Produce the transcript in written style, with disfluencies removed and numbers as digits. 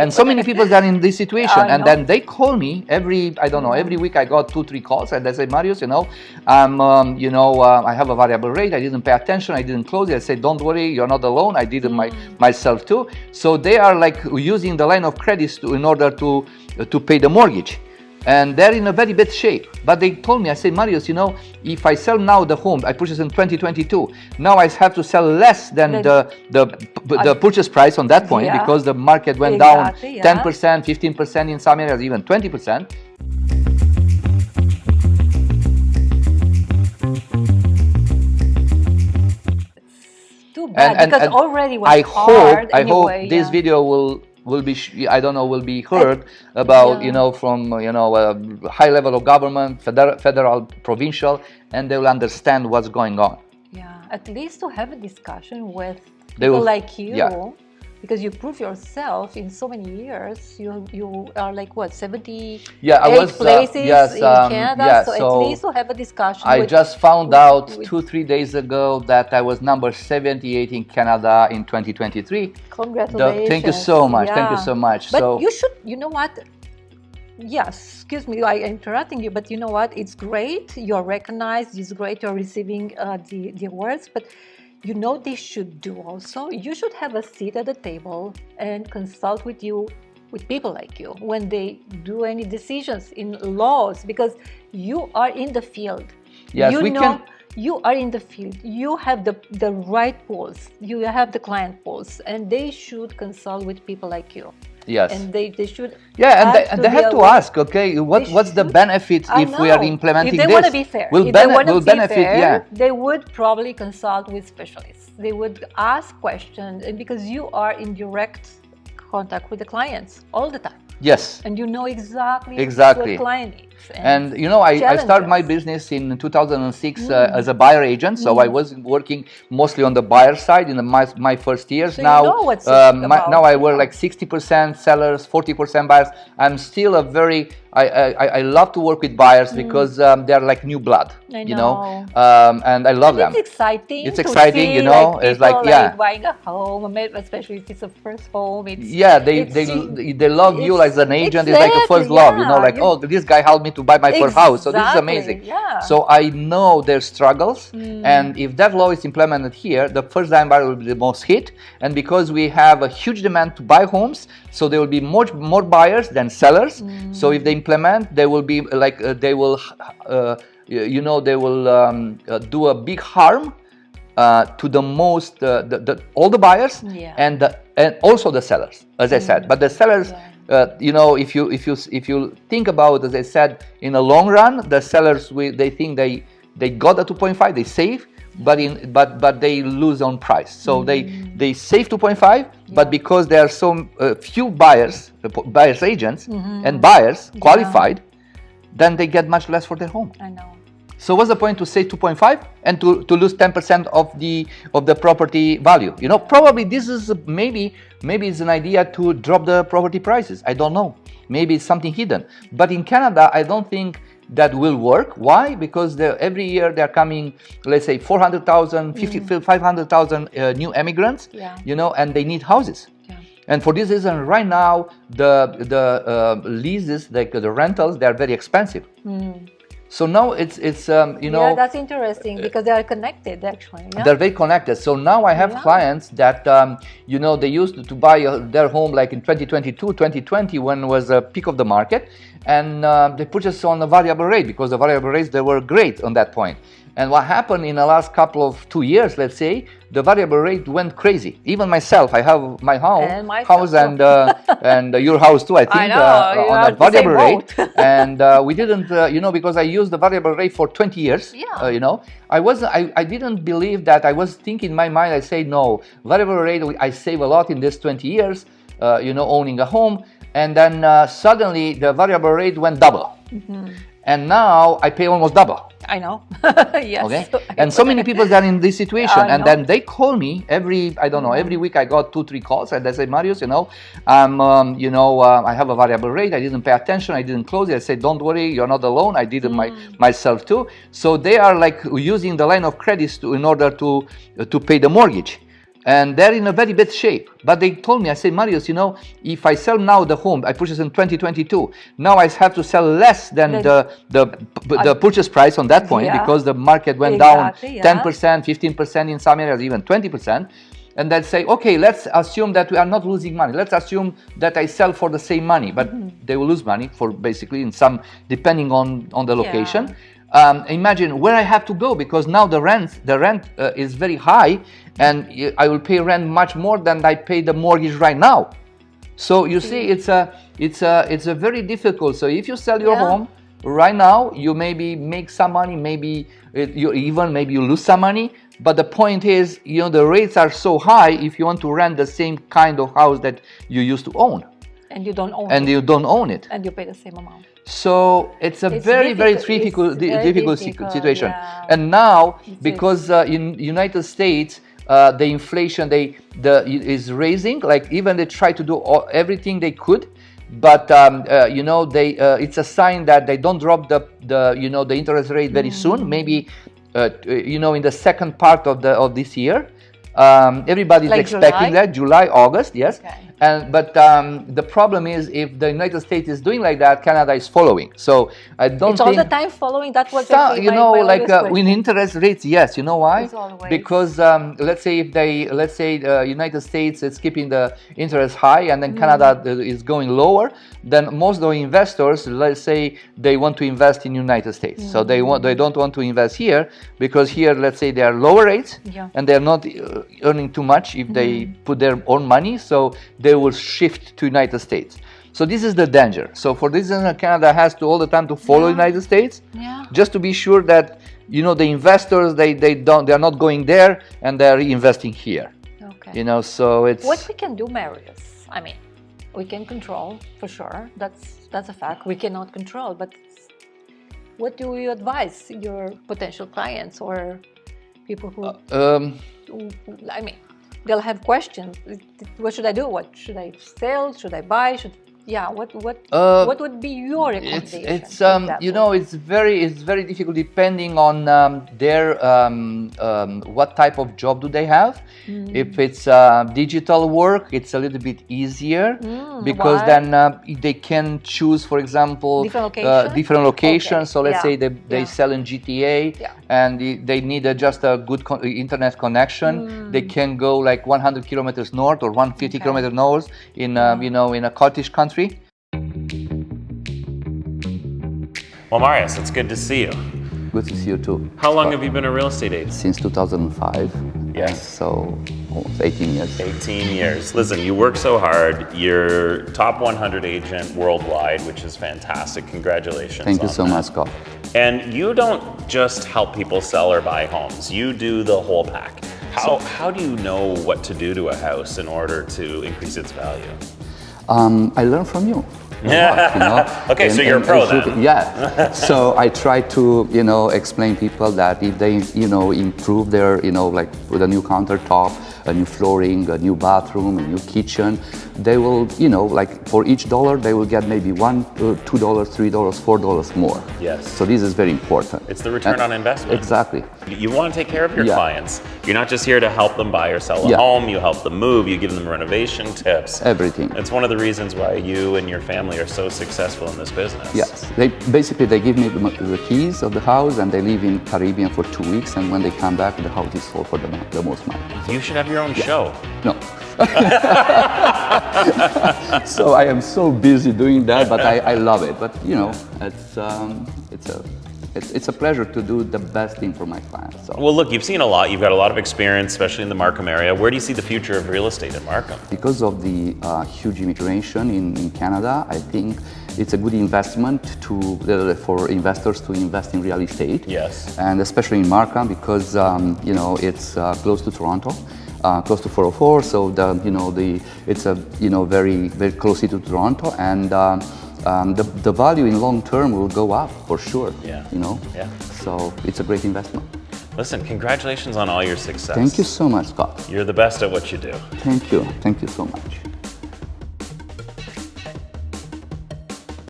And so many people are in this situation, and know. then they call me every, I don't know, every week I got 2-3 calls, and they say, Marius, I have a variable rate, I didn't pay attention, I didn't close it. I said, don't worry, you're not alone, I did it myself too. So they are like using the line of credits in order to pay the mortgage. And they're in a very bad shape. But they told me, I said, Marius, if I sell now the home, I purchased in 2022, now I have to sell less than the purchase price on that point, because the market went down 10%, 15%, in some areas even 20%. Too bad, because already was hard I hope anyway, this video will be heard about from a high level of government, federal, provincial, and they will understand what's going on. Yeah, at least to have a discussion with people like you, because you prove yourself in so many years. You are like what, 78 places in Canada, so at least to have a discussion. I just found out 2-3 days ago that I was number 78 in Canada in 2023. Congratulations! Thank you so much. Thank you so much. But you should, you know what? Yes, excuse me, I'm interrupting you, but you know what? It's great. You're recognized. It's great. You're receiving the awards, but. They should do also. You should have a seat at the table and consult with people like you when they do any decisions in laws, because you are in the field. Yes, You are in the field. You have the right pools. You have the client pools, and they should consult with people like you. Yes. And they should. Yeah, and they have to ask, okay, what's the benefit if we are implementing this? If they want to be fair, they would probably consult with specialists. They would ask questions, and because you are in direct contact with the clients all the time. Yes. And you know exactly what the client needs. And I started my business in 2006 as a buyer agent, so I was working mostly on the buyer side in my first years. So now, you know what's about. Now I work like 60% sellers, 40% buyers. I'm still I love to work with buyers because they're like new blood, and I love them. It's exciting. It's exciting, It's like buying a home, especially if it's a first home. They love you as an agent. It's like a first love, like, oh, this guy helped me to buy my first house, so this is amazing. So I know their struggles, and if that law is implemented here, the first-time buyer will be the most hit, and because we have a huge demand to buy homes, so there will be more buyers than sellers. So if they implement, they will be like they will do a big harm to the most all the buyers and also the sellers, as I said. But the sellers, if you think about, as I said, in the long run, the sellers they think they got a 2.5, they save, but they lose on price. So they save 2.5, but because there are so few buyers agents and buyers qualified, then they get much less for their home. I know. So what's the point to say 2.5 and to lose 10% of the property value? Probably this is maybe it's an idea to drop the property prices. I don't know. Maybe it's something hidden. But in Canada, I don't think that will work. Why? Because every year they're coming, let's say 400,000, 500,000 new immigrants, and they need houses. And for this reason, right now, the leases, like the rentals, they're very expensive. So now it's Yeah, that's interesting because they are connected actually. Yeah? They're very connected. So now I have clients that they used to buy their home like in 2022, 2020 when was a peak of the market, and they purchased on a variable rate because the variable rates they were great on that point. And what happened in the last couple of 2 years, let's say, the variable rate went crazy. Even myself, I have my house and your house too, I think, on a variable rate. And we didn't, because I used the variable rate for 20 years. I didn't believe that. I was thinking in my mind, I say, no, variable rate, I save a lot in this 20 years, owning a home. And then suddenly the variable rate went double. And now I pay almost double. I know. Yes. Okay. And so many people are in this situation, and then they call me every week. I got 2-3 calls, and they say, Marius, I have a variable rate. I didn't pay attention. I didn't close it. I said, don't worry, you're not alone. I did it myself too. So they are like using the line of credits in order to pay the mortgage. and they're in a very bad shape. But they told me, I said, Marius, if I sell now the home, I purchased in 2022, now I have to sell less than the purchase price on that point, because the market went down 10%, 15%, in some areas even 20%. And they'd say, okay, let's assume that we are not losing money. Let's assume that I sell for the same money, but they will lose money for basically in some, depending on the location. Imagine where I have to go, because now the rent is very high, and I will pay rent much more than I pay the mortgage right now. So you see, it's a very difficult. So if you sell your home right now, you maybe make some money, maybe you lose some money. But the point is, the rates are so high if you want to rent the same kind of house that you used to own. And you don't own it. And you don't own it. And you pay the same amount. So it's a very difficult situation. Yeah. And now, because in United States, the inflation is raising. Like, even they try to do everything they could, but it's a sign that they don't drop the interest rate very soon. Maybe in the second part of this year. Everybody's like expecting that July, August, yes. Okay. But the problem is, if the United States is doing like that, Canada is following. So I don't think all the time following. That's what with interest rates. Yes, you know why? Because let's say the United States is keeping the interest high, and then Canada is going lower. Then most of the investors, let's say, they want to invest in United States. So they don't want to invest here, because here, let's say, they are lower rates, and they are not earning too much if they put their own money. So they will shift to United States. So this is the danger. So for this reason, Canada has to all the time to follow United States, just to be sure that the investors they are not going there and they are investing here. Okay. So it's what we can do, Marius. I mean, we can control for sure. That's a fact. We cannot control, but what do you advise your potential clients or people who? I mean, they'll have questions. What should I do? What should I sell? Should I buy? What would be your recommendation? It's very difficult, depending on their what type of job do they have. If it's digital work, it's a little bit easier, because then they can choose, for example, different locations. Okay. So let's say they sell in GTA, and they need just a good internet connection. They can go like 100 kilometers north or 150 kilometers north in in a Scottish country. Well, Marius, it's good to see you. Good to see you too. How long have you been a real estate agent? Since 2005. Yes. So almost 18 years. 18 years. Listen, you work so hard. You're top 100 agent worldwide, which is fantastic. Congratulations. Thank you so much, Scott. And you don't just help people sell or buy homes. You do the whole pack. How do you know what to do to a house in order to increase its value? I learn from you. Okay, so you're a pro then. Yeah. So I try to, explain people that if they, improve their, like with a new countertop, a new flooring, a new bathroom, a new kitchen, they will, like for each dollar, they will get maybe $1, $2, $3, $4 more. Yes. So this is very important. It's the return on investment. Exactly. You want to take care of your clients. You're not just here to help them buy or sell a home. You help them move. You give them renovation tips. Everything. It's one of the reasons why you and your family are so successful in this business. Yes. They give me the keys of the house, and they live in Caribbean for 2 weeks, and when they come back, the house is sold for the most money. You should have your own show. No. So I am so busy doing that, but I love it. But it's a pleasure to do the best thing for my clients. So. Well, look, you've seen a lot. You've got a lot of experience, especially in the Markham area. Where do you see the future of real estate in Markham? Because of the huge immigration in Canada, I think it's a good investment for investors to invest in real estate. Yes. And especially in Markham, because it's close to Toronto. Close to 404, so it's a very very close to Toronto, and the value in long term will go up for sure. Yeah. Yeah. So it's a great investment. Listen, congratulations on all your success. Thank you so much, Scott. You're the best at what you do. Thank you so much.